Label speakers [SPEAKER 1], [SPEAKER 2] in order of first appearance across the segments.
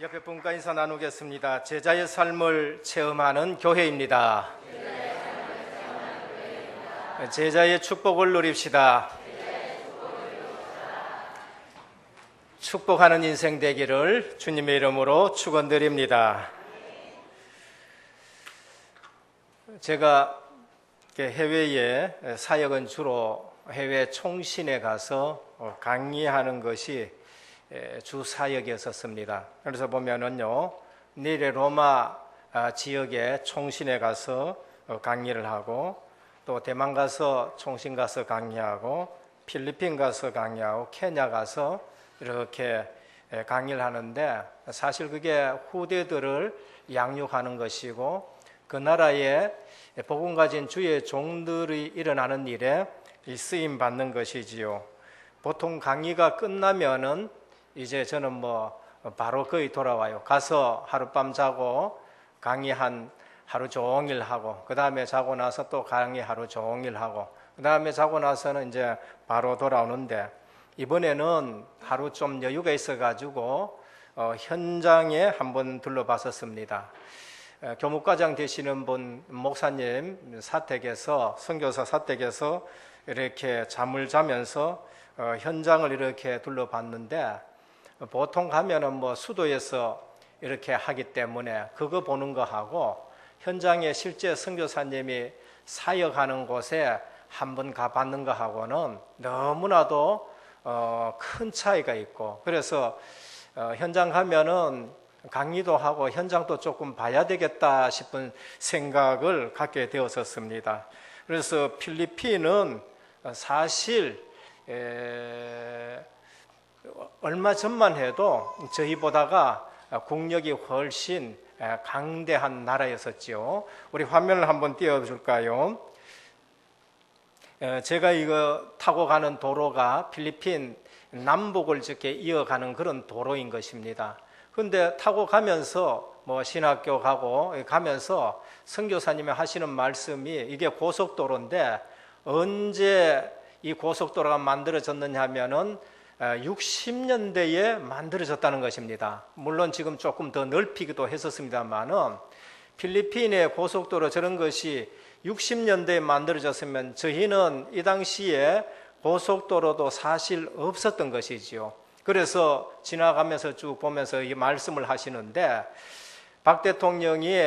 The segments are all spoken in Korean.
[SPEAKER 1] 옆에 분과 인사 나누겠습니다. 제자의 삶을 체험하는 교회입니다. 제자의 축복을 누립시다. 축복하는 인생 되기를 주님의 이름으로 축원드립니다. 제가 해외에 사역은 주로 해외 총신에 가서 강의하는 것이 주 사역이었었습니다. 그래서 보면은요, 내일 로마 지역의 총신에 가서 강의를 하고, 또 대만 가서 총신 가서 강의하고, 필리핀 가서 강의하고, 케냐 가서 이렇게 강의를 하는데, 사실 그게 후대들을 양육하는 것이고, 그 나라에 복음 가진 주의 종들이 일어나는 일에 쓰임 받는 것이지요. 보통 강의가 끝나면은 이제 저는 바로 거의 돌아와요. 가서 하룻밤 자고 강의 하루 종일 하고, 그 다음에 자고 나서 또 강의 하루 종일 하고, 그 다음에 자고 나서는 이제 바로 돌아오는데, 이번에는 하루 좀 여유가 있어가지고 현장에 한번 둘러봤었습니다. 교목과장 되시는 분 목사님 사택에서, 선교사 사택에서 이렇게 잠을 자면서 현장을 이렇게 둘러봤는데, 보통 가면은 수도에서 이렇게 하기 때문에 그거 보는 거 하고, 현장에 실제 선교사님이 사역하는 곳에 한번 가봤는 거 하고는 너무나도 큰 차이가 있고, 그래서 현장 가면은 강의도 하고 현장도 조금 봐야 되겠다 싶은 생각을 갖게 되었었습니다. 그래서 필리핀은 사실 얼마 전만 해도 저희보다가 국력이 훨씬 강대한 나라였었지요. 우리 화면을 한번 띄워줄까요? 제가 이거 타고 가는 도로가 필리핀 남북을 이렇게 이어가는 그런 도로인 것입니다. 그런데 타고 가면서 신학교 가면서 선교사님이 하시는 말씀이, 이게 고속도로인데 언제 이 고속도로가 만들어졌느냐 하면은 60년대에 만들어졌다는 것입니다. 물론 지금 조금 더 넓히기도 했었습니다만은, 필리핀의 고속도로 저런 것이 60년대에 만들어졌으면 저희는 이 당시에 고속도로도 사실 없었던 것이지요. 그래서 지나가면서 쭉 보면서 이 말씀을 하시는데, 박 대통령이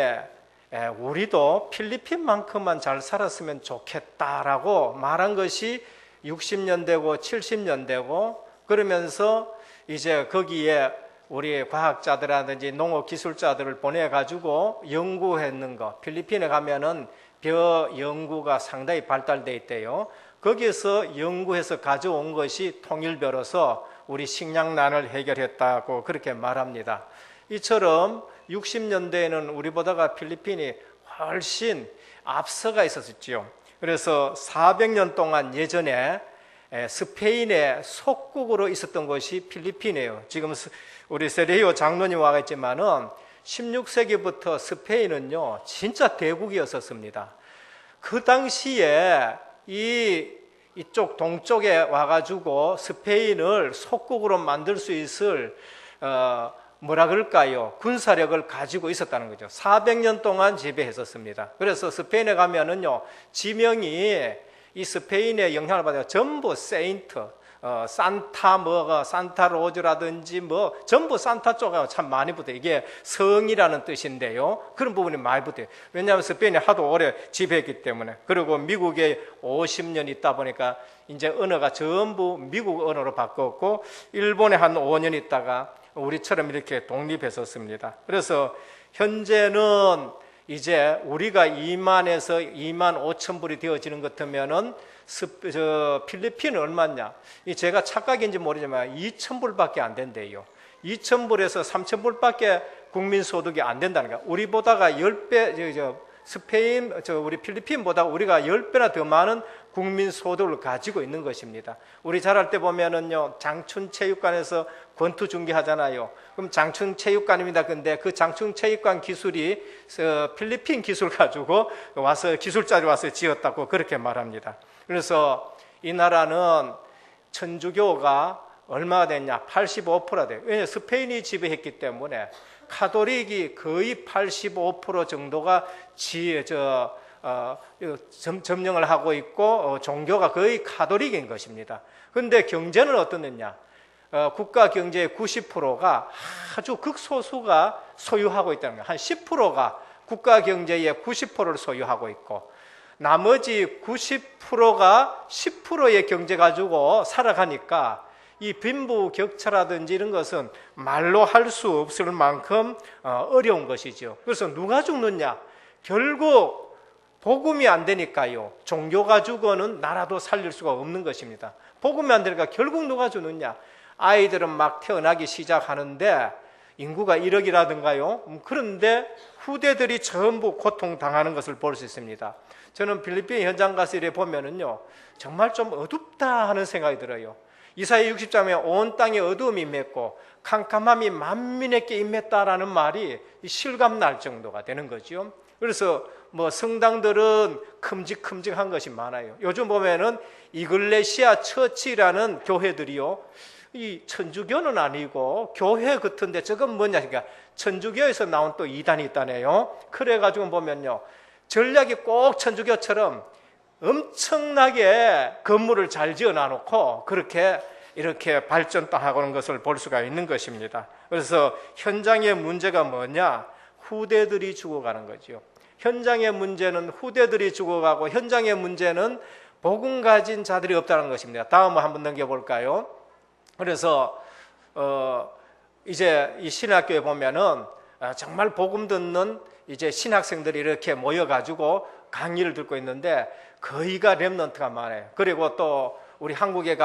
[SPEAKER 1] 우리도 필리핀만큼만 잘 살았으면 좋겠다라고 말한 것이 60년대고 70년대고, 그러면서 이제 거기에 우리 과학자들이라든지 농업기술자들을 보내가지고 연구했는 거, 필리핀에 가면은 벼 연구가 상당히 발달돼 있대요. 거기에서 연구해서 가져온 것이 통일벼로서 우리 식량난을 해결했다고 그렇게 말합니다. 이처럼 60년대에는 우리보다가 필리핀이 훨씬 앞서가 있었지요. 그래서 400년 동안 예전에 스페인의 속국으로 있었던 것이 필리핀이에요. 지금 우리 세레히오 장로님 와 있지만은 16세기부터 스페인은요 진짜 대국이었었습니다. 그 당시에 이쪽 동쪽에 와가지고 스페인을 속국으로 만들 수 있을 군사력을 가지고 있었다는 거죠. 400년 동안 지배했었습니다. 그래서 스페인에 가면은요, 지명이 이 스페인의 영향을 받아서 전부 세인트, 산타 로즈라든지 전부 산타 쪽하고 참 많이 붙어요. 이게 성이라는 뜻인데요. 그런 부분이 많이 붙어요. 왜냐하면 스페인이 하도 오래 지배했기 때문에. 그리고 미국에 50년 있다 보니까 이제 언어가 전부 미국 언어로 바꿨고, 일본에 한 5년 있다가 우리처럼 이렇게 독립했었습니다. 그래서 현재는 이제 우리가 2만에서 2만 5천 불이 되어지는 것 같으면은 필리핀은 얼마냐? 제가 착각인지 모르지만 2천 불밖에 안 된대요. 2천 불에서 3천 불밖에 국민 소득이 안 된다는 거야. 우리보다가 10배, 우리 필리핀보다 우리가 10배나 더 많은 국민 소득을 가지고 있는 것입니다. 우리 자랄 때 보면은요, 장춘체육관에서 권투 중계하잖아요. 그럼 장춘체육관입니다. 근데 그 장춘체육관 기술이 필리핀 기술 가지고 와서 기술자들이 와서 지었다고 그렇게 말합니다. 그래서 이 나라는 천주교가 얼마가 됐냐? 85%가 돼요. 왜냐하면 스페인이 지배했기 때문에 카톨릭이 거의 85% 정도가 점령을 하고 있고 종교가 거의 카톨릭인 것입니다. 그런데 경제는 어떻느냐? 국가 경제의 90%가 아주 극소수가 소유하고 있다는 거예요. 한 10%가 국가 경제의 90%를 소유하고 있고 나머지 90%가 10%의 경제 가지고 살아가니까 이 빈부격차라든지 이런 것은 말로 할 수 없을 만큼 어려운 것이죠. 그래서 누가 죽느냐? 결국 복음이 안 되니까요. 종교 가지고는 나라도 살릴 수가 없는 것입니다. 복음이 안 되니까 결국 누가 죽느냐? 아이들은 막 태어나기 시작하는데 인구가 1억이라든가요. 그런데 후대들이 전부 고통당하는 것을 볼 수 있습니다. 저는 필리핀 현장 가서 이래 보면은요, 정말 좀 어둡다 하는 생각이 들어요. 이사야 60장에 온 땅에 어두움이 임했고 캄캄함이 만민에게 임했다라는 말이 실감 날 정도가 되는 거죠. 그래서 뭐 성당들은 큼직큼직한 것이 많아요. 요즘 보면은 이글레시아 처치라는 교회들이요, 이 천주교는 아니고 교회 같은데 저건 뭐냐? 그러니까 천주교에서 나온 또 이단이 있다네요. 그래가지고 보면요, 전략이 꼭 천주교처럼 엄청나게 건물을 잘 지어놔놓고 그렇게 이렇게 발전하는 것을 볼 수가 있는 것입니다. 그래서 현장의 문제가 뭐냐? 후대들이 죽어가는 거죠. 현장의 문제는 후대들이 죽어가고 현장의 문제는 복음 가진 자들이 없다는 것입니다. 다음을 한번 넘겨볼까요? 그래서 이제 이 신학교에 보면은 정말 복음 듣는 이제 신학생들이 이렇게 모여가지고 강의를 듣고 있는데 거의가 렘넌트가 많아요. 그리고 또 우리 한국에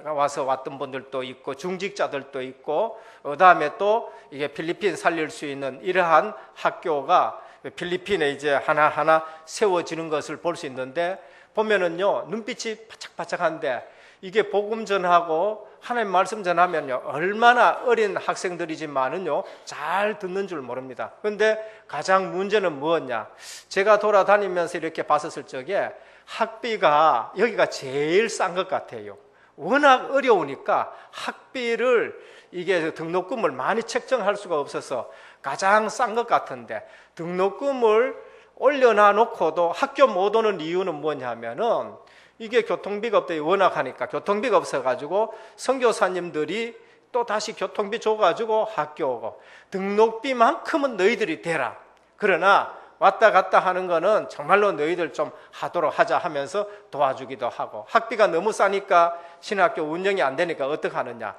[SPEAKER 1] 와서 왔던 분들도 있고 중직자들도 있고 그다음에 또 이게 필리핀 살릴 수 있는 이러한 학교가 필리핀에 이제 하나하나 세워지는 것을 볼 수 있는데 보면은요, 눈빛이 바짝바짝한데 이게 복음 전하고 하나님 말씀 전하면요, 얼마나 어린 학생들이지만은요 잘 듣는 줄 모릅니다. 그런데 가장 문제는 무엇냐? 제가 돌아다니면서 이렇게 봤었을 적에 학비가 여기가 제일 싼 것 같아요. 워낙 어려우니까 학비를 이게 등록금을 많이 책정할 수가 없어서 가장 싼 것 같은데 등록금을 올려놔 놓고도 학교 못 오는 이유는 뭐냐면은 이게 교통비가 없다. 워낙 하니까 교통비가 없어가지고 선교사님들이 또 다시 교통비 줘가지고 학교 오고 등록비만큼은 너희들이 대라. 그러나 왔다 갔다 하는 거는 정말로 너희들 좀 하도록 하자 하면서 도와주기도 하고 학비가 너무 싸니까 신학교 운영이 안 되니까 어떻게 하느냐?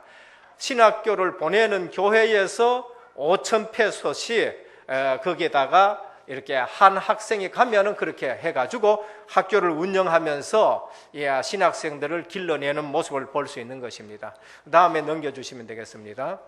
[SPEAKER 1] 신학교를 보내는 교회에서 5,000페소씩 거기에다가 이렇게 한 학생이 가면은 그렇게 해가지고 학교를 운영하면서 신학생들을 길러내는 모습을 볼 수 있는 것입니다. 다음에 넘겨주시면 되겠습니다.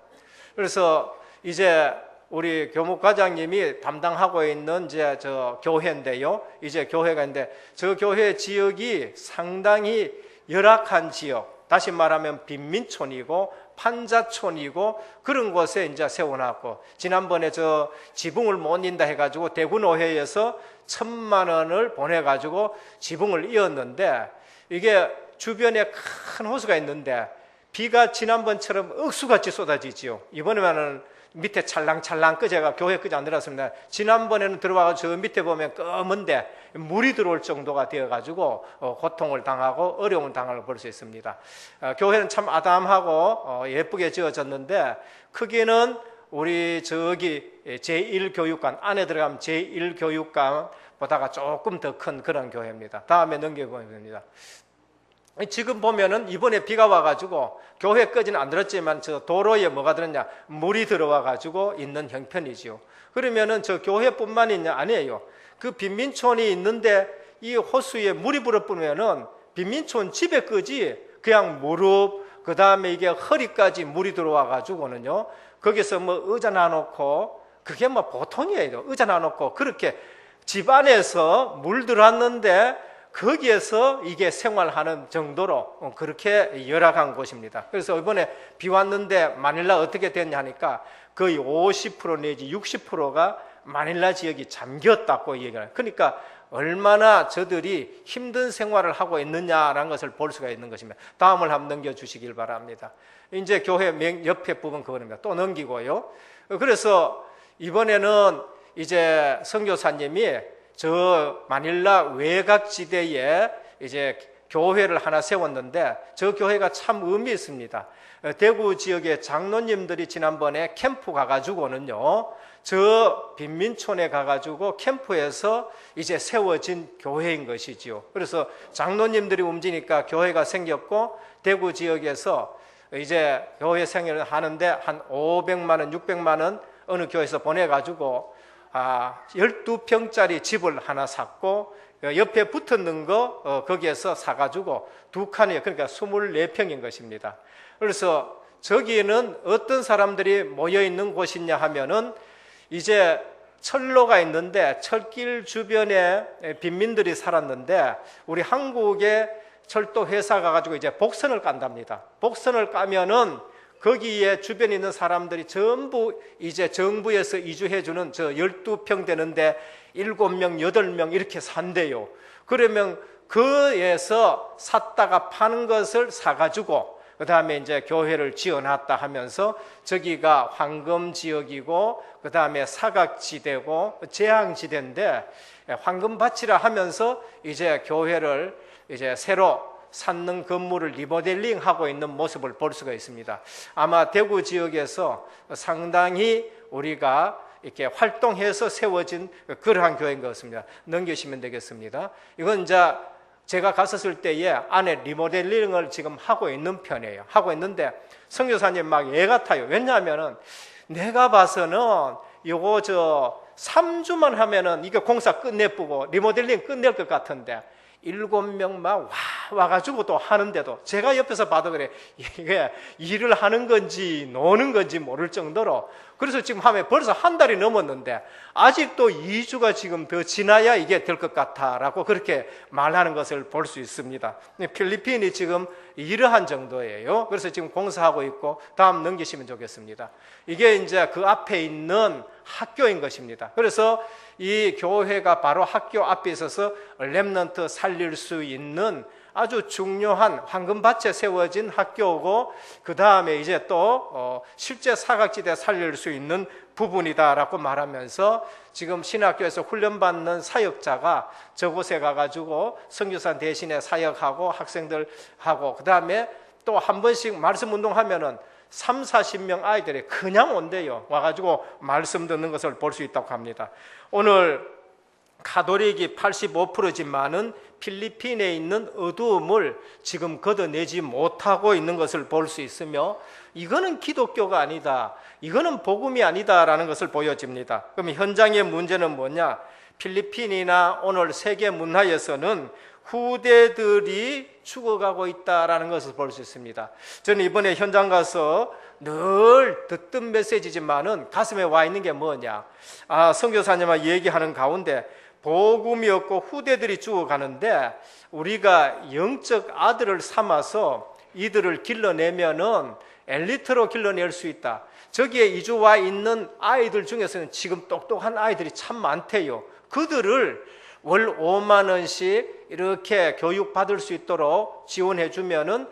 [SPEAKER 1] 그래서 이제 우리 교목과장님이 담당하고 있는 이제 저 교회인데요. 이제 교회가 있는데 저 교회 지역이 상당히 열악한 지역, 다시 말하면 빈민촌이고 판자촌이고 그런 곳에 이제 세워놨고 지난번에 저 지붕을 못 인다 해가지고 대구노회에서 1,000만 원을 보내가지고 지붕을 이었는데 이게 주변에 큰 호수가 있는데 비가 지난번처럼 억수같이 쏟아지지요. 이번에는 밑에 찰랑찰랑 끄제가 교회 끄지 안 들어왔습니다. 지난번에는 들어와서 저 밑에 보면 검은데 물이 들어올 정도가 되어가지고 고통을 당하고 어려움을 당하는 걸 볼 수 있습니다. 교회는 참 아담하고 예쁘게 지어졌는데 크기는 우리 저기 제1교육관 안에 들어가면 제1교육관보다가 조금 더 큰 그런 교회입니다. 다음에 넘겨보면 됩니다. 지금 보면은 이번에 비가 와가지고 교회까지는 안 들었지만 저 도로에 뭐가 들었냐? 물이 들어와가지고 있는 형편이지요. 그러면은 저 교회뿐만이 아니에요. 그 빈민촌이 있는데 이 호수에 물이 불어뿌면은 빈민촌 집에까지 그냥 무릎, 그 다음에 이게 허리까지 물이 들어와가지고는요. 거기서 뭐 의자 놔놓고 그게 뭐 보통이에요. 의자 놔놓고 그렇게 집 안에서 물 들어왔는데 거기에서 이게 생활하는 정도로 그렇게 열악한 곳입니다. 그래서 이번에 비 왔는데 마닐라 어떻게 됐냐 하니까 거의 50% 내지 60%가 마닐라 지역이 잠겼다고 얘기해요. 그러니까 얼마나 저들이 힘든 생활을 하고 있느냐라는 것을 볼 수가 있는 것입니다. 다음을 한번 넘겨주시길 바랍니다. 이제 교회 옆에 부분 그겁니다. 또 넘기고요. 그래서 이번에는 이제 선교사님이 저 마닐라 외곽지대에 이제 교회를 하나 세웠는데 저 교회가 참 의미 있습니다. 대구 지역의 장로님들이 지난번에 캠프 가가지고는요, 저 빈민촌에 가가지고 캠프에서 이제 세워진 교회인 것이지요. 그래서 장로님들이 움직이니까 교회가 생겼고, 대구 지역에서 이제 교회 생활을 하는데 한 500만 원, 600만 원 어느 교회에서 보내가지고 12평짜리 집을 하나 샀고, 옆에 붙었는 거 거기에서 사가지고 2칸이에요. 그러니까 24평인 것입니다. 그래서 저기는 어떤 사람들이 모여있는 곳이냐 하면은 이제 철로가 있는데 철길 주변에 빈민들이 살았는데 우리 한국의 철도 회사가 가지고 이제 복선을 깐답니다. 복선을 까면은 거기에 주변에 있는 사람들이 전부 이제 정부에서 이주해주는 저 12평 되는데 7명, 8명 이렇게 산대요. 그러면 그에서 샀다가 파는 것을 사가지고 그 다음에 이제 교회를 지어놨다 하면서 저기가 황금지역이고 그 다음에 사각지대고 재앙지대인데 황금밭이라 하면서 이제 교회를 이제 새로 쌓는 건물을 리모델링 하고 있는 모습을 볼 수가 있습니다. 아마 대구 지역에서 상당히 우리가 이렇게 활동해서 세워진 그러한 교회인 것 같습니다. 넘기시면 되겠습니다. 이건 이제 제가 갔었을 때에 안에 리모델링을 지금 하고 있는 편이에요. 하고 있는데 선교사님 막 애 같아요. 왜냐하면은 내가 봐서는 요거 저 3주만 하면은 이거 공사 끝내쁘고 리모델링 끝낼 것 같은데 7명 막 와가지고 또 하는데도 제가 옆에서 봐도 그래, 이게 일을 하는 건지 노는 건지 모를 정도로. 그래서 지금 하면 벌써 한 달이 넘었는데 아직도 2주가 지금 더 지나야 이게 될 것 같아라고 그렇게 말하는 것을 볼 수 있습니다. 필리핀이 지금 이러한 정도예요. 그래서 지금 공사하고 있고, 다음 넘기시면 좋겠습니다. 이게 이제 그 앞에 있는 학교인 것입니다. 그래서 이 교회가 바로 학교 앞에 있어서 렘넌트 살릴 수 있는 아주 중요한 황금밭에 세워진 학교고, 그 다음에 이제 또 실제 사각지대 살릴 수 있는 부분이다라고 말하면서 지금 신학교에서 훈련받는 사역자가 저곳에 가가지고 선교사 대신에 사역하고 학생들하고, 그 다음에 또 한 번씩 말씀 운동하면은 3, 40명 아이들이 그냥 온대요. 와가지고 말씀 듣는 것을 볼 수 있다고 합니다. 오늘 가톨릭이 85%지만은 필리핀에 있는 어두움을 지금 걷어내지 못하고 있는 것을 볼 수 있으며, 이거는 기독교가 아니다, 이거는 복음이 아니다라는 것을 보여집니다. 그럼 현장의 문제는 뭐냐? 필리핀이나 오늘 세계 문화에서는 후대들이 죽어가고 있다라는 것을 볼 수 있습니다. 저는 이번에 현장 가서 늘 듣던 메시지지만은 가슴에 와 있는 게 뭐냐? 선교사님과 얘기하는 가운데 복음이 없고 후대들이 죽어가는데 우리가 영적 아들을 삼아서 이들을 길러내면은 엘리트로 길러낼 수 있다. 저기에 이주 와 있는 아이들 중에서는 지금 똑똑한 아이들이 참 많대요. 그들을 월 5만 원씩 이렇게 교육받을 수 있도록 지원해 주면은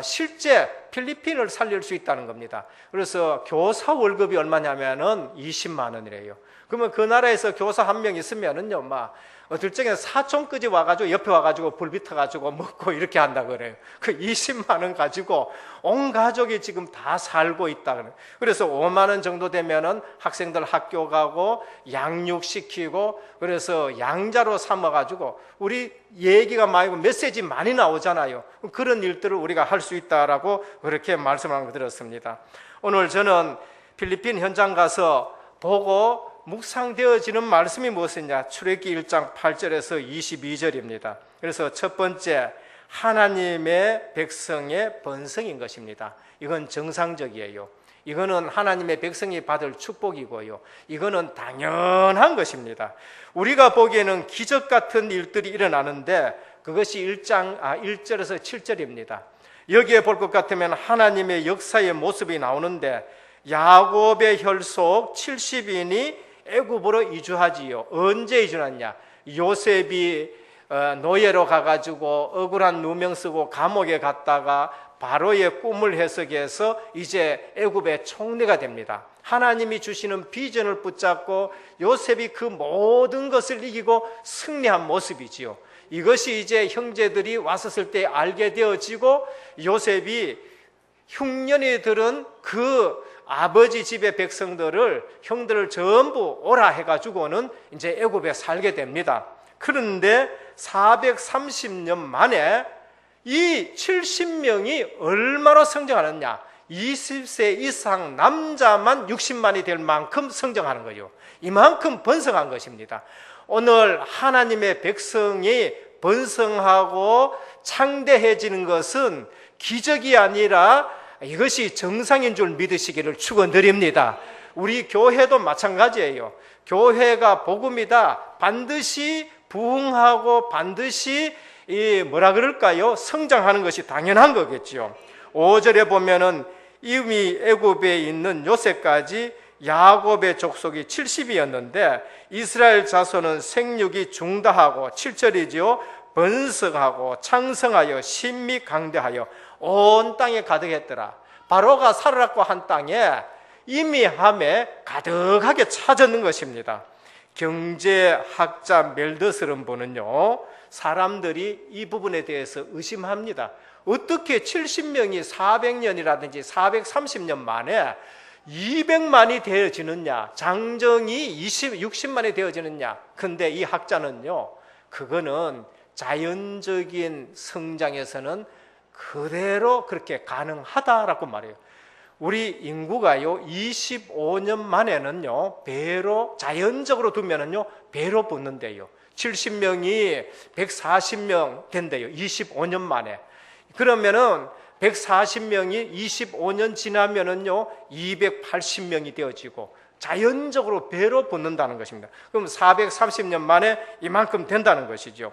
[SPEAKER 1] 실제 필리핀을 살릴 수 있다는 겁니다. 그래서 교사 월급이 얼마냐면은 20만 원이래요. 그러면 그 나라에서 교사 한 명 있으면은요, 막 어떨 적에는 사촌까지 와가지고 옆에 와가지고 불 비춰가지고 먹고 이렇게 한다 그래요. 그 20만 원 가지고 온 가족이 지금 다 살고 있다 그래요. 그래서 5만 원 정도 되면은 학생들 학교 가고 양육시키고, 그래서 양자로 삼아가지고 우리 얘기가 많이 메시지 많이 나오잖아요. 그런 일들을 우리가 할 수 있다라고 그렇게 말씀한 거 들었습니다. 오늘 저는 필리핀 현장 가서 보고 묵상되어지는 말씀이 무엇이냐? 출애굽기 1장 8절에서 22절입니다. 그래서 첫 번째, 하나님의 백성의 번성인 것입니다. 이건 정상적이에요. 이거는 하나님의 백성이 받을 축복이고요. 이거는 당연한 것입니다. 우리가 보기에는 기적 같은 일들이 일어나는데 그것이 1절에서 7절입니다. 여기에 볼 것 같으면 하나님의 역사의 모습이 나오는데, 야곱의 혈속 70인이 애굽으로 이주하지요. 언제 이주했냐? 요셉이 노예로 가가지고 억울한 누명 쓰고 감옥에 갔다가 바로의 꿈을 해석해서 이제 애굽의 총리가 됩니다. 하나님이 주시는 비전을 붙잡고 요셉이 그 모든 것을 이기고 승리한 모습이지요. 이것이 이제 형제들이 왔었을 때 알게 되어지고, 요셉이 흉년이 들은 그 아버지 집의 백성들을, 형들을 전부 오라 해가지고는 이제 애굽에 살게 됩니다. 그런데 430년 만에 이 70명이 얼마나 성장하느냐, 20세 이상 남자만 60만이 될 만큼 성장하는 거예요. 이만큼 번성한 것입니다. 오늘 하나님의 백성이 번성하고 창대해지는 것은 기적이 아니라 이것이 정상인 줄 믿으시기를 축원드립니다. 우리 교회도 마찬가지예요. 교회가 복음이다. 반드시 부흥하고 반드시 성장하는 것이 당연한 거겠지요. 5절에 보면은 이미 애굽에 있는 요셉까지 야곱의 족속이 70이었는데 이스라엘 자손은 생육이 중다하고, 7절이지요, 번성하고 창성하여 심히 강대하여 온 땅에 가득했더라. 바로가 살아났고 한 땅에 이미함에 가득하게 차졌는 것입니다. 경제학자 멜더스런 분은요, 사람들이 이 부분에 대해서 의심합니다. 어떻게 70명이 400년이라든지 430년 만에 200만이 되어지느냐, 장정이 60만이 되어지느냐. 근데 이 학자는요, 그거는 자연적인 성장에서는 그대로 그렇게 가능하다라고 말해요. 우리 인구가요 25년 만에는요 배로, 자연적으로 두면은요 배로 붙는데요, 70명이 140명 된대요, 25년 만에. 그러면은 140명이 25년 지나면은요 280명이 되어지고 자연적으로 배로 붙는다는 것입니다. 그럼 430년 만에 이만큼 된다는 것이죠.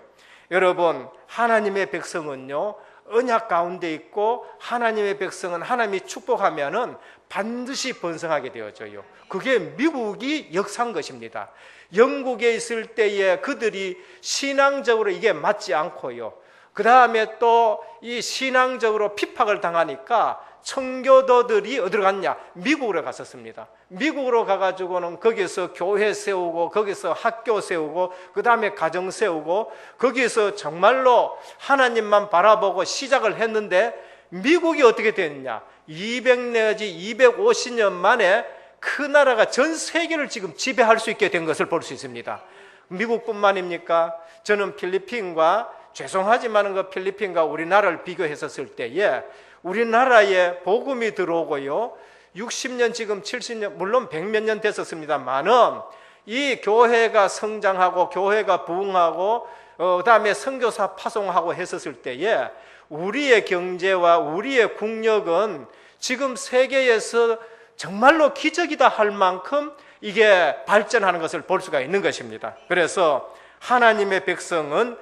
[SPEAKER 1] 여러분, 하나님의 백성은요 언약 가운데 있고, 하나님의 백성은 하나님이 축복하면은 반드시 번성하게 되어져요. 그게 미국이 역사한 것입니다. 영국에 있을 때에 그들이 신앙적으로 이게 맞지 않고요, 그 다음에 또 이 신앙적으로 핍박을 당하니까 청교도들이 어디로 갔냐? 미국으로 갔었습니다. 미국으로 가가지고는 거기서 교회 세우고, 거기서 학교 세우고, 그 다음에 가정 세우고, 거기서 정말로 하나님만 바라보고 시작을 했는데, 미국이 어떻게 됐느냐? 200 내지 250년 만에 그 나라가 전 세계를 지금 지배할 수 있게 된 것을 볼 수 있습니다. 미국뿐만입니까? 저는 필리핀과, 죄송하지만 그 필리핀과 우리나라를 비교했었을 때에 우리나라에 복음이 들어오고요, 60년, 지금 70년, 물론 100몇 년 됐었습니다만은 이 교회가 성장하고 교회가 부흥하고 그다음에 선교사 파송하고 했었을 때에 우리의 경제와 우리의 국력은 지금 세계에서 정말로 기적이다 할 만큼 이게 발전하는 것을 볼 수가 있는 것입니다. 그래서 하나님의 백성은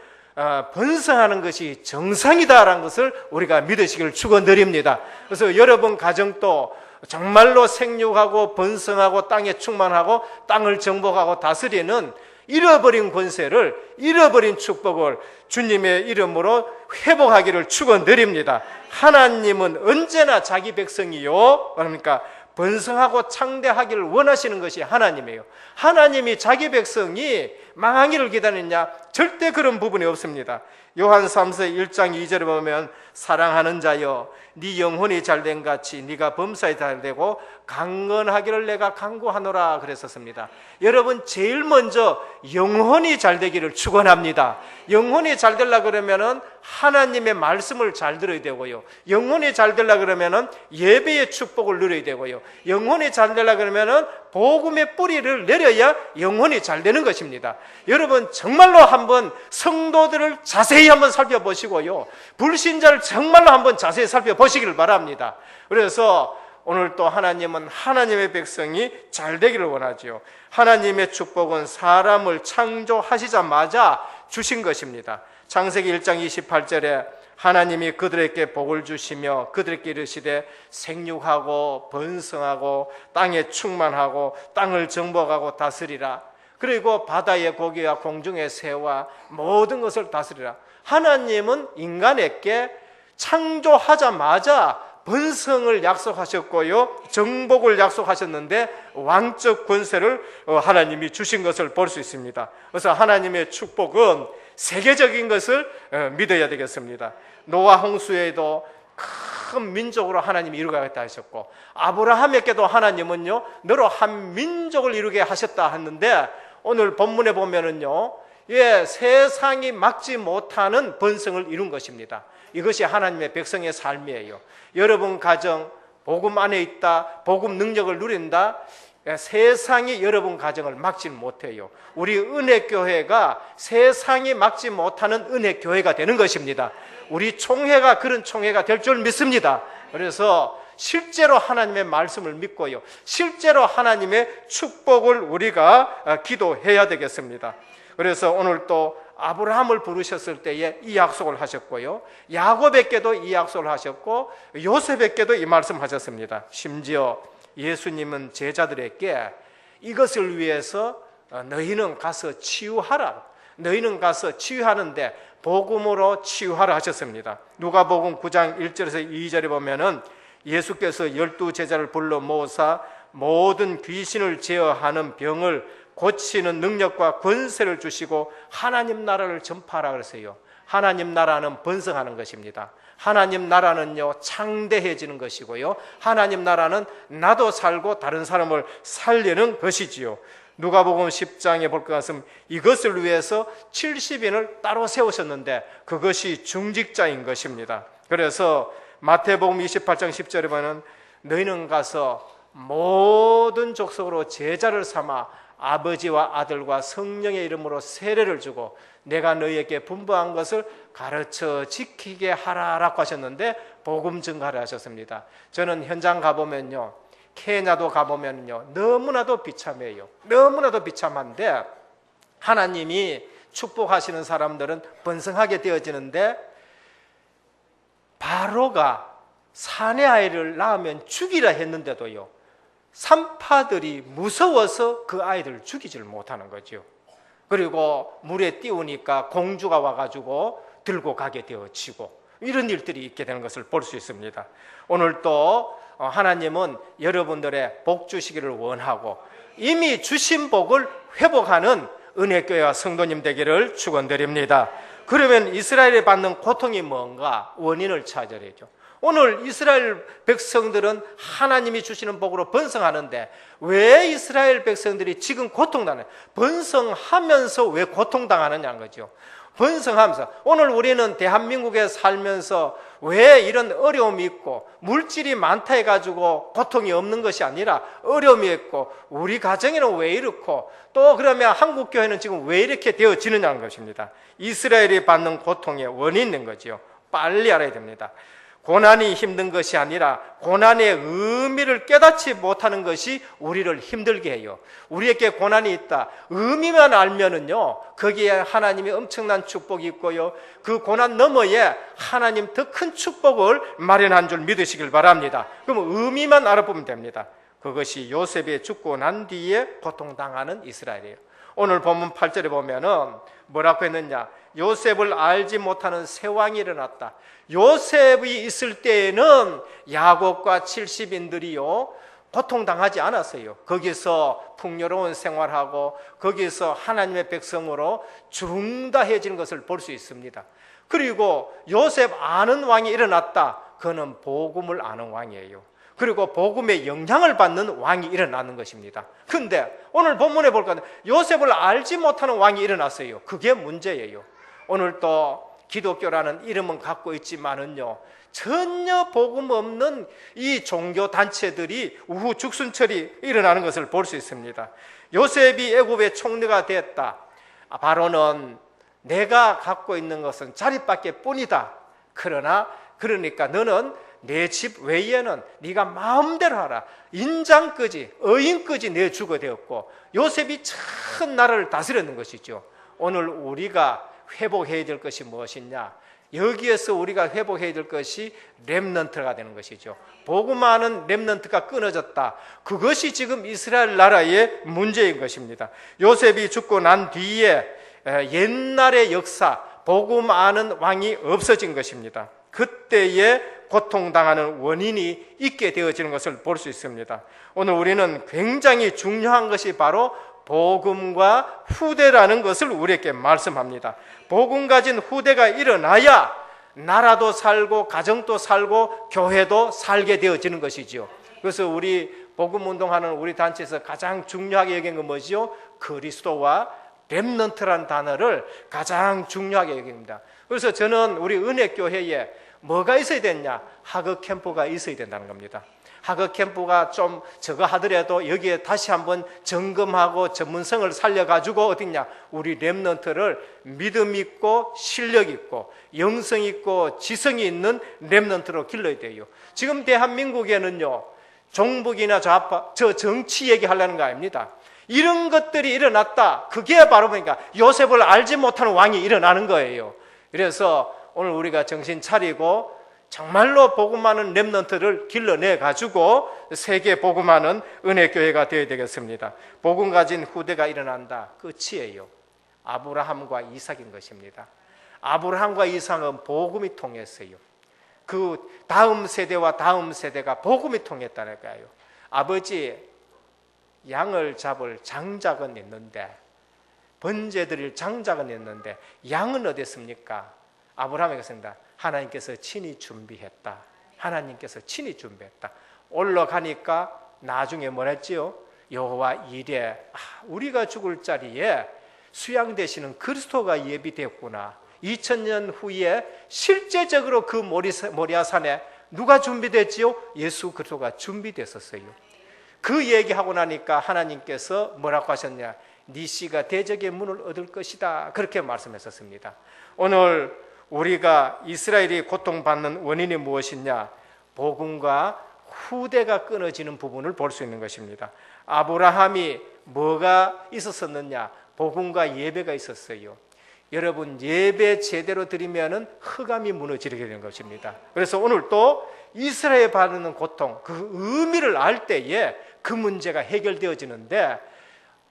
[SPEAKER 1] 번성하는 것이 정상이다라는 것을 우리가 믿으시기를 축원드립니다. 그래서 여러분 가정도 정말로 생육하고 번성하고 땅에 충만하고 땅을 정복하고 다스리는 잃어버린 권세를, 잃어버린 축복을 주님의 이름으로 회복하기를 축원드립니다. 하나님은 언제나 자기 백성이요, 그러니까 번성하고 창대하기를 원하시는 것이 하나님이에요. 하나님이 자기 백성이 망하기를 기다리느냐? 절대 그런 부분이 없습니다. 요한 3서 1장 2절에 보면 사랑하는 자여, 네 영혼이 잘된 같이 네가 범사에 잘되고 강건하기를 내가 간구하노라 그랬었습니다. 여러분, 제일 먼저 영혼이 잘되기를 축원합니다. 영혼이 잘되려 그러면은 하나님의 말씀을 잘 들어야 되고요, 영혼이 잘되려 그러면은 예배의 축복을 누려야 되고요, 영혼이 잘되려 그러면은 복음의 뿌리를 내려야 영혼이 잘되는 것입니다. 여러분, 정말로 한번 성도들을 자세히 한번 살펴보시고요, 불신자를 정말로 한번 자세히 살펴보시기를 바랍니다. 그래서 오늘 또 하나님은 하나님의 백성이 잘 되기를 원하죠. 하나님의 축복은 사람을 창조하시자마자 주신 것입니다. 창세기 1장 28절에 하나님이 그들에게 복을 주시며 그들에게 이르시되 생육하고 번성하고 땅에 충만하고 땅을 정복하고 다스리라. 그리고 바다의 고기와 공중의 새와 모든 것을 다스리라. 하나님은 인간에게 창조하자마자 번성을 약속하셨고요, 정복을 약속하셨는데 왕적 권세를 하나님이 주신 것을 볼 수 있습니다. 그래서 하나님의 축복은 세계적인 것을 믿어야 되겠습니다. 노아 홍수에도 큰 민족으로 하나님이 이루겠다 하셨고, 아브라함에게도 하나님은요 너로 한 민족을 이루게 하셨다 했는데, 오늘 본문에 보면은요 세상이 막지 못하는 번성을 이룬 것입니다. 이것이 하나님의 백성의 삶이에요. 여러분 가정 복음 안에 있다, 복음 능력을 누린다, 세상이 여러분 가정을 막지 못해요. 우리 은혜교회가 세상이 막지 못하는 은혜교회가 되는 것입니다. 우리 총회가 그런 총회가 될 줄 믿습니다. 그래서 실제로 하나님의 말씀을 믿고요, 실제로 하나님의 축복을 우리가 기도해야 되겠습니다. 그래서 오늘 또 아브라함을 부르셨을 때에 이 약속을 하셨고요, 야곱에게도 이 약속을 하셨고, 요셉에게도 이 말씀하셨습니다. 심지어 예수님은 제자들에게 이것을 위해서 너희는 가서 치유하라, 너희는 가서 치유하는데 복음으로 치유하라 하셨습니다. 누가복음 9장 1절에서 2절에 보면은 예수께서 12제자를 불러 모으사 모든 귀신을 제어하는 병을 고치는 능력과 권세를 주시고 하나님 나라를 전파하라 그랬어요. 하나님 나라는 번성하는 것입니다. 하나님 나라는요 창대해지는 것이고요, 하나님 나라는 나도 살고 다른 사람을 살리는 것이지요. 누가복음 10장에 볼 것 같으면 이것을 위해서 70인을 따로 세우셨는데 그것이 중직자인 것입니다. 그래서 마태복음 28장 10절에 보면 너희는 가서 모든 족속으로 제자를 삼아 아버지와 아들과 성령의 이름으로 세례를 주고 내가 너희에게 분부한 것을 가르쳐 지키게 하라라고 하셨는데 복음 증가를 하셨습니다. 저는 현장 가보면요, 케냐도 가보면요 너무나도 비참해요. 너무나도 비참한데 하나님이 축복하시는 사람들은 번성하게 되어지는데, 바로가 사내 아이를 낳으면 죽이라 했는데도요 산파들이 무서워서 그 아이들을 죽이질 못하는 거죠. 그리고 물에 띄우니까 공주가 와가지고 들고 가게 되어지고, 이런 일들이 있게 되는 것을 볼 수 있습니다. 오늘 또 하나님은 여러분들의 복 주시기를 원하고 이미 주신 복을 회복하는 은혜교회와 성도님 되기를 축원드립니다. 그러면 이스라엘이 받는 고통이 뭔가 원인을 찾아야죠. 오늘 이스라엘 백성들은 하나님이 주시는 복으로 번성하는데 왜 이스라엘 백성들이 지금 고통당하냐? 번성하면서 왜 고통당하느냐는 거죠. 번성하면서. 오늘 우리는 대한민국에 살면서 왜 이런 어려움이 있고 물질이 많다 해가지고 고통이 없는 것이 아니라 어려움이 있고 우리 가정에는 왜 이렇고 또 그러면 한국 교회는 지금 왜 이렇게 되어지느냐는 것입니다. 이스라엘이 받는 고통의 원인이 있는 거죠. 빨리 알아야 됩니다. 고난이 힘든 것이 아니라 고난의 의미를 깨닫지 못하는 것이 우리를 힘들게 해요. 우리에게 고난이 있다, 의미만 알면은요 거기에 하나님이 엄청난 축복이 있고요, 그 고난 너머에 하나님 더 큰 축복을 마련한 줄 믿으시길 바랍니다. 그럼 의미만 알아보면 됩니다. 그것이 요셉이 죽고 난 뒤에 고통당하는 이스라엘이에요. 오늘 본문 8절에 보면은 뭐라고 했느냐? 요셉을 알지 못하는 새 왕이 일어났다. 요셉이 있을 때에는 야곱과 70인들이요 고통당하지 않았어요. 거기서 풍요로운 생활하고 거기서 하나님의 백성으로 중다해지는 것을 볼 수 있습니다. 그리고 요셉 아는 왕이 일어났다. 그는 복음을 아는 왕이에요. 그리고 복음의 영향을 받는 왕이 일어나는 것입니다. 그런데 오늘 본문에 볼까 요셉을 알지 못하는 왕이 일어났어요. 그게 문제예요. 오늘 또 기독교라는 이름은 갖고 있지만은요 전혀 복음 없는 이 종교 단체들이 우후죽순처리 일어나는 것을 볼 수 있습니다. 요셉이 애굽의 총리가 됐다. 바로는 내가 갖고 있는 것은 자릿밖에 뿐이다. 그러니까 너는 내 집 외에는 네가 마음대로 하라. 인장까지 어인까지 내주고 되었고 요셉이 전 나라를 다스렸는 것이죠. 오늘 우리가 회복해야 될 것이 무엇이냐? 여기에서 우리가 회복해야 될 것이 렘넌트가 되는 것이죠. 복음하는 렘넌트가 끊어졌다. 그것이 지금 이스라엘 나라의 문제인 것입니다. 요셉이 죽고 난 뒤에 옛날의 역사, 복음하는 왕이 없어진 것입니다. 그때에 고통당하는 원인이 있게 되어지는 것을 볼 수 있습니다. 오늘 우리는 굉장히 중요한 것이 바로 복음과 후대라는 것을 우리에게 말씀합니다. 복음 가진 후대가 일어나야 나라도 살고 가정도 살고 교회도 살게 되어지는 것이죠. 그래서 우리 복음 운동하는 우리 단체에서 가장 중요하게 여긴 건 뭐지요? 그리스도와 렘넌트라는 단어를 가장 중요하게 여깁니다. 그래서 저는 우리 은혜교회에 뭐가 있어야 되냐? 학업 캠프가 있어야 된다는 겁니다. 학업 캠프가 좀 저거 하더라도 여기에 다시 한번 점검하고 전문성을 살려가지고 어딨냐? 우리 렘넌트를 믿음 있고 실력 있고 영성 있고 지성이 있는 렘넌트로 길러야 돼요. 지금 대한민국에는요, 종북이나 좌파, 저 정치 얘기하려는 거 아닙니다. 이런 것들이 일어났다. 그게 바로 보니까 요셉을 알지 못하는 왕이 일어나는 거예요. 그래서 오늘 우리가 정신 차리고 정말로 복음하는 렘넌트를 길러내 가지고 세계 복음하는 은혜교회가 되어야 되겠습니다. 복음 가진 후대가 일어난다. 끝이에요. 아브라함과 이삭인 것입니다. 아브라함과 이삭은 복음이 통했어요. 그 다음 세대와 다음 세대가 복음이 통했다니까요. 아버지, 양을 잡을 장작은 있는데, 번제 드릴 장작은 있는데 양은 어디 있습니까? 아브라함에게 했습니다. 하나님께서 친히 준비했다. 하나님께서 친히 준비했다. 올라가니까 나중에 뭘 했지요? 여호와 이레, 우리가 죽을 자리에 수양되시는 그리스도가 예비되었구나. 2000년 후에 실제적으로 그 모리아산에 누가 준비됐지요? 예수 그리스도가 준비됐었어요. 그 얘기하고 나니까 하나님께서 뭐라고 하셨냐? 네 씨가 대적의 문을 얻을 것이다. 그렇게 말씀했었습니다. 오늘 우리가 이스라엘이 고통받는 원인이 무엇이냐? 복음과 후대가 끊어지는 부분을 볼 수 있는 것입니다. 아브라함이 뭐가 있었었느냐? 복음과 예배가 있었어요. 여러분, 예배 제대로 드리면은 흑암이 무너지게 되는 것입니다. 그래서 오늘 또 이스라엘 받는 고통, 그 의미를 알 때에 그 문제가 해결되어지는데,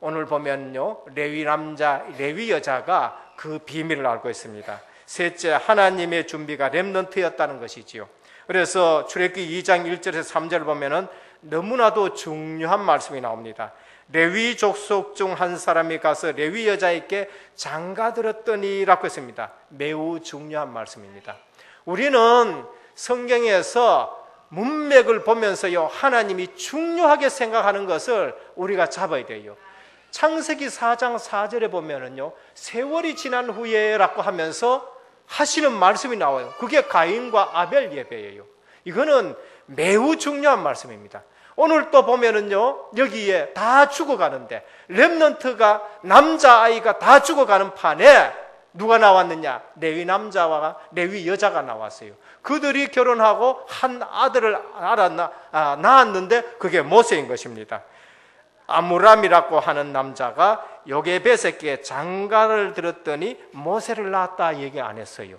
[SPEAKER 1] 오늘 보면요, 레위 남자, 레위 여자가 그 비밀을 알고 있습니다. 셋째, 하나님의 준비가 렘넌트였다는 것이지요. 그래서 출애굽기 2장 1절에서 3절 보면은 너무나도 중요한 말씀이 나옵니다. 레위 족속 중 한 사람이 가서 레위 여자에게 장가들었더니라고 했습니다. 매우 중요한 말씀입니다. 우리는 성경에서 문맥을 보면서요, 하나님이 중요하게 생각하는 것을 우리가 잡아야 돼요. 창세기 4장 4절에 보면은요, 세월이 지난 후에라고 하면서 하시는 말씀이 나와요. 그게 가인과 아벨 예배예요. 이거는 매우 중요한 말씀입니다. 오늘 또 보면은요, 여기에 다 죽어가는데, 렘넌트가, 남자아이가 다 죽어가는 판에 누가 나왔느냐? 레위 남자와 레위 여자가 나왔어요. 그들이 결혼하고 한 아들을 낳았는데 그게 모세인 것입니다. 아므람이라고 하는 남자가 요게벳에게 장가를 들었더니 모세를 낳았다 얘기 안 했어요.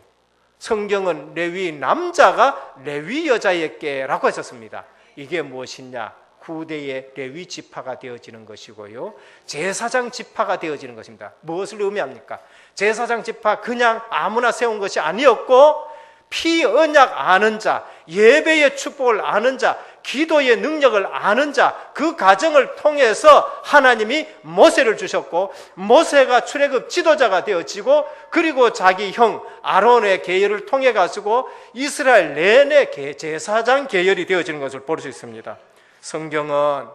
[SPEAKER 1] 성경은 레위 남자가 레위 여자에게라고 했었습니다. 이게 무엇이냐? 후대의 레위 지파가 되어지는 것이고요, 제사장 지파가 되어지는 것입니다. 무엇을 의미합니까? 제사장 지파 그냥 아무나 세운 것이 아니었고, 피 언약 아는 자, 예배의 축복을 아는 자, 기도의 능력을 아는 자, 그 과정을 통해서 하나님이 모세를 주셨고, 모세가 출애굽 지도자가 되어지고, 그리고 자기 형 아론의 계열을 통해 가지고 이스라엘 내내 제사장 계열이 되어지는 것을 볼 수 있습니다. 성경은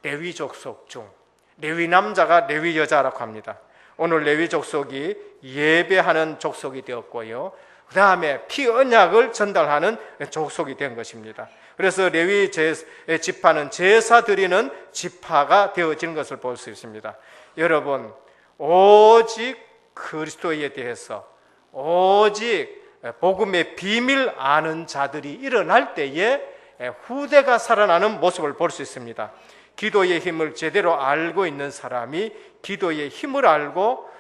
[SPEAKER 1] 레위 족속 중 레위 남자가 레위 여자라고 합니다. 오늘 레위 족속이 예배하는 족속이 되었고요, 그 다음에 피 언약을 전달하는 족속이 된 것입니다. 그래서 레위 지파는 제사 드리는 지파가 되어지는 것을 볼 수 있습니다. 여러분, 오직 그리스도에 대해서, 오직 복음의 비밀 아는 자들이 일어날 때에 후대가 살아나는 모습을 볼 수 있습니다. 기도의 힘을 제대로 알고 있는 사람이 기도의 힘을 알고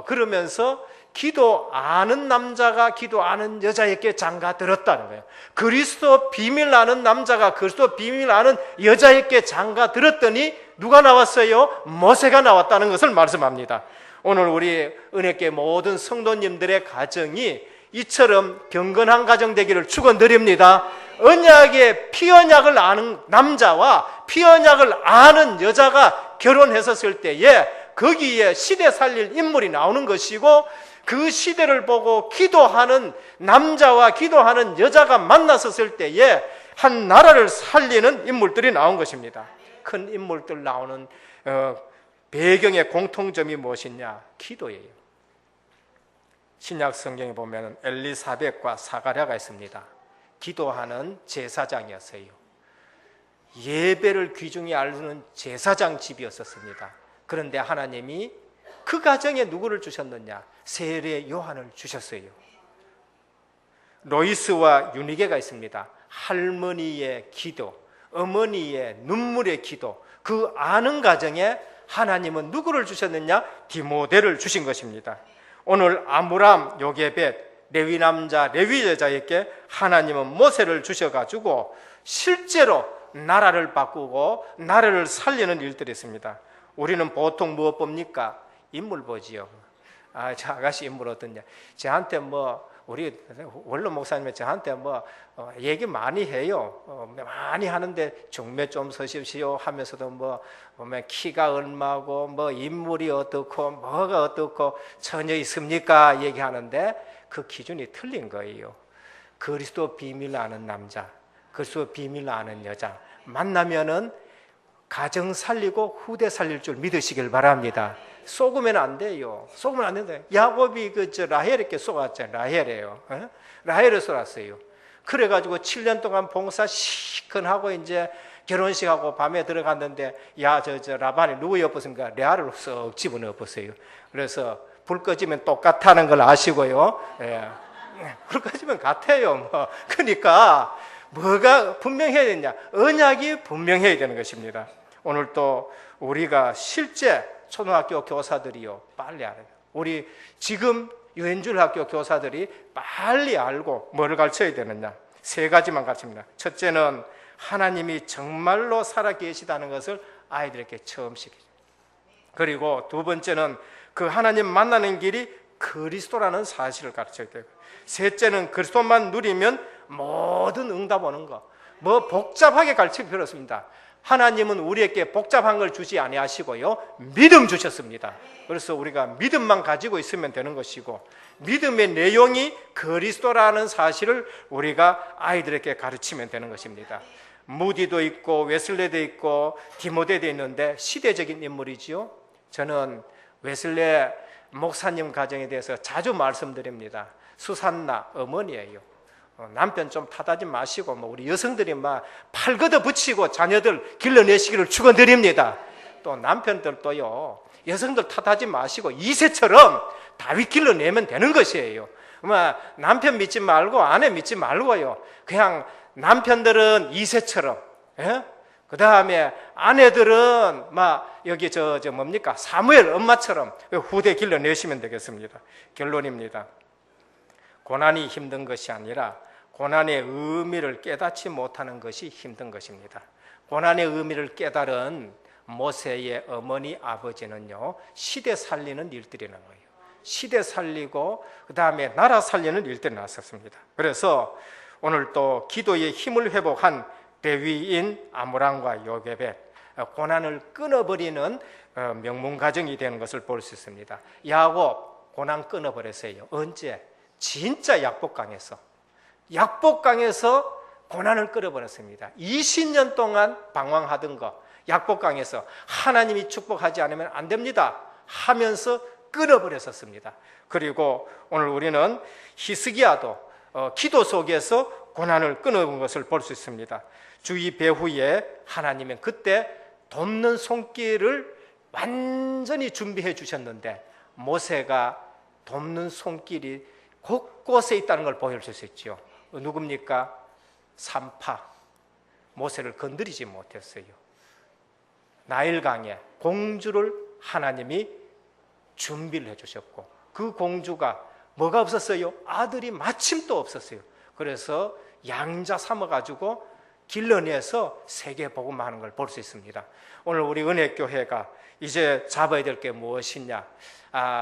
[SPEAKER 1] 그러면서 기도하는 남자가 기도하는 여자에게 장가들었다는 거예요. 그리스도 비밀 아는 남자가 그리스도 비밀 아는 여자에게 장가들었더니 누가 나왔어요? 모세가 나왔다는 것을 말씀합니다. 오늘 우리 은혜교회 모든 성도님들의 가정이 이처럼 경건한 가정 되기를 축원드립니다. 언약의 피언약을 아는 남자와 피언약을 아는 여자가 결혼했었을 때에 거기에 시대 살릴 인물이 나오는 것이고, 그 시대를 보고 기도하는 남자와 기도하는 여자가 만났었을 때에 한 나라를 살리는 인물들이 나온 것입니다. 큰 인물들 나오는 배경의 공통점이 무엇이냐? 기도예요. 신약 성경에 보면 엘리사벳과 사가랴가 있습니다. 기도하는 제사장이었어요. 예배를 귀중히 알는 제사장 집이었었습니다. 그런데 하나님이 그 가정에 누구를 주셨느냐? 세례 요한을 주셨어요. 로이스와 유니게가 있습니다. 할머니의 기도, 어머니의 눈물의 기도, 그 아는 가정에 하나님은 누구를 주셨느냐? 디모데를 주신 것입니다. 오늘 아므람, 요게벳, 레위 남자, 레위 여자에게 하나님은 모세를 주셔가지고 실제로 나라를 바꾸고 나라를 살리는 일들이 있습니다. 우리는 보통 무엇 봅니까? 인물 보지요. 저 아가씨 인물 어떠냐? 저한테 우리 원로 목사님이 저한테 얘기 많이 해요. 많이 하는데 중매 좀 서십시오 하면서도 보면 키가 얼마고 인물이 어떻고 뭐가 어떻고 처녀 있습니까? 얘기하는데 그 기준이 틀린 거예요. 그리스도 비밀 아는 남자, 그리스도 비밀 아는 여자 만나면은 가정 살리고 후대 살릴 줄 믿으시길 바랍니다. 속으면 안 돼요. 속으면 안 된다. 야곱이 라헬에게 속았잖아요. 라헬이에요. 라헬을 속았어요. 그래가지고 7년 동안 봉사 시큰하고 이제 결혼식하고 밤에 들어갔는데 라반이 누구 엎었습니까? 레아를 썩 집어넣었어요. 그래서 불 꺼지면 똑같다는 걸 아시고요. 예. 불 꺼지면 같아요. 그러니까 뭐가 분명해야 되냐? 언약이 분명해야 되는 것입니다. 오늘 또 우리가 실제 초등학교 교사들이요, 빨리 알아요. 우리 지금 유엔줄학교 교사들이 빨리 알고 뭐를 가르쳐야 되느냐? 3가지만 가르칩니다. 첫째는 하나님이 정말로 살아계시다는 것을 아이들에게 처음 시키죠. 그리고 2번째는 그 하나님 만나는 길이 그리스도라는 사실을 가르쳐야 되고, 셋째는 그리스도만 누리면 모든 응답 오는 거. 복잡하게 가르칠 필요 없습니다. 하나님은 우리에게 복잡한 걸 주지 아니하시고요, 믿음 주셨습니다. 그래서 우리가 믿음만 가지고 있으면 되는 것이고, 믿음의 내용이 그리스도라는 사실을 우리가 아이들에게 가르치면 되는 것입니다. 무디도 있고 웨슬레도 있고 디모데도 있는데 시대적인 인물이지요. 저는 웨슬레 목사님 가정에 대해서 자주 말씀드립니다. 수산나 어머니예요. 남편 좀 탓하지 마시고 우리 여성들이 팔 걷어 붙이고 자녀들 길러내시기를 축원드립니다. 또 남편들도요, 여성들 탓하지 마시고 이새처럼 다윗 길러내면 되는 것이에요. 남편 믿지 말고 아내 믿지 말고요, 그냥 남편들은 이새처럼, 그 다음에 아내들은 여기 뭡니까? 사무엘 엄마처럼 후대 길러내시면 되겠습니다. 결론입니다. 고난이 힘든 것이 아니라 고난의 의미를 깨닫지 못하는 것이 힘든 것입니다. 고난의 의미를 깨달은 모세의 어머니 아버지는요, 시대 살리는 일들이 나는 거예요. 시대 살리고 그 다음에 나라 살리는 일들이 났었습니다. 그래서 오늘 또 기도의 힘을 회복한 레위인 아므람과 요게벳, 고난을 끊어버리는 명문가정이 되는 것을 볼 수 있습니다. 야곱 고난 끊어버렸어요. 언제? 진짜 약복강에서 고난을 끊어버렸습니다. 20년 동안 방황하던 거 약복강에서 하나님이 축복하지 않으면 안 됩니다 하면서 끊어버렸었습니다. 그리고 오늘 우리는 히스기야도 기도 속에서 고난을 끊어본 것을 볼 수 있습니다. 주의 배후에 하나님은 그때 돕는 손길을 완전히 준비해 주셨는데 모세가 돕는 손길이 곳곳에 있다는 걸 보여줄 수 있죠. 누굽니까? 산파, 모세를 건드리지 못했어요. 나일강에 공주를 하나님이 준비를 해주셨고, 그 공주가 뭐가 없었어요? 아들이 마침 또 없었어요. 그래서 양자 삼아가지고 길러내서 세계 복음화하는 걸 볼 수 있습니다. 오늘 우리 은혜교회가 이제 잡아야 될 게 무엇이냐?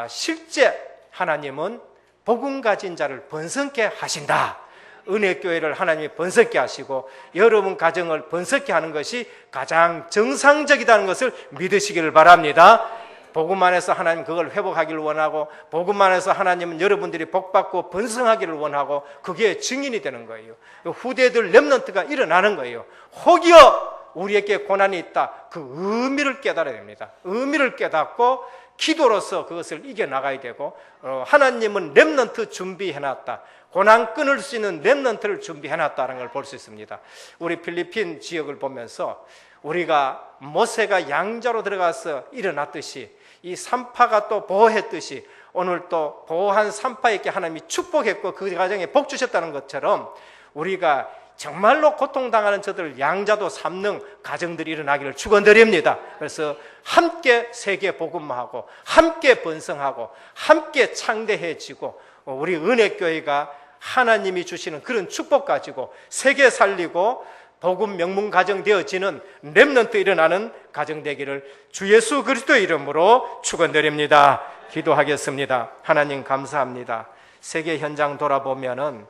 [SPEAKER 1] 실제 하나님은 복음 가진 자를 번성케 하신다. 은혜교회를 하나님이 번성케 하시고 여러분 가정을 번성케 하는 것이 가장 정상적이라는 것을 믿으시기를 바랍니다. 복음 안에서 하나님 그걸 회복하기를 원하고, 복음 안에서 하나님은 여러분들이 복받고 번성하기를 원하고, 그게 증인이 되는 거예요. 후대들 렘넌트가 일어나는 거예요. 혹여 우리에게 고난이 있다, 그 의미를 깨달아야 됩니다. 의미를 깨닫고 기도로서 그것을 이겨나가야 되고, 하나님은 렘넌트 준비해놨다, 고난 끊을 수 있는 렘넌트를 준비해놨다는 걸 볼 수 있습니다. 우리 필리핀 지역을 보면서 우리가 모세가 양자로 들어가서 일어났듯이, 이 산파가 또 보호했듯이 오늘 또 보호한 산파에게 하나님이 축복했고 그 가정에 복 주셨다는 것처럼, 우리가 정말로 고통당하는 저들 양자도 삼는 가정들이 일어나기를 축원드립니다. 그래서 함께 세계 복음화하고 함께 번성하고 함께 창대해지고, 우리 은혜교회가 하나님이 주시는 그런 축복 가지고 세계 살리고 복음 명문 가정 되어지는 렘넌트 일어나는 가정 되기를 주 예수 그리스도의 이름으로 축원드립니다. 기도하겠습니다. 하나님 감사합니다. 세계 현장 돌아보면은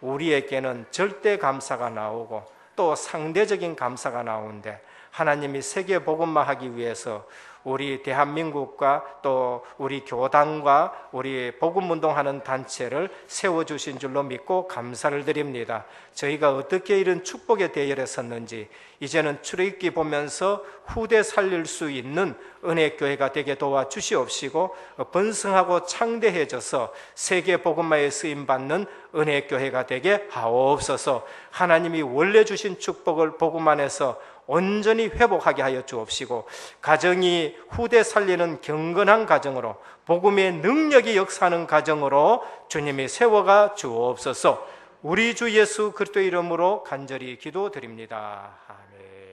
[SPEAKER 1] 우리에게는 절대 감사가 나오고 또 상대적인 감사가 나오는데, 하나님이 세계 복음화하기 위해서 우리 대한민국과 또 우리 교단과 우리 복음운동하는 단체를 세워주신 줄로 믿고 감사를 드립니다. 저희가 어떻게 이런 축복의 대열에 섰는지 이제는 출애굽기 보면서 후대 살릴 수 있는 은혜교회가 되게 도와주시옵시고, 번성하고 창대해져서 세계 복음화에 쓰임받는 은혜교회가 되게 하옵소서. 하나님이 원래 주신 축복을 복음 안에서 온전히 회복하게 하여 주옵시고, 가정이 후대 살리는 경건한 가정으로, 복음의 능력이 역사하는 가정으로 주님이 세워가 주옵소서. 우리 주 예수 그리스도의 이름으로 간절히 기도드립니다. 아멘.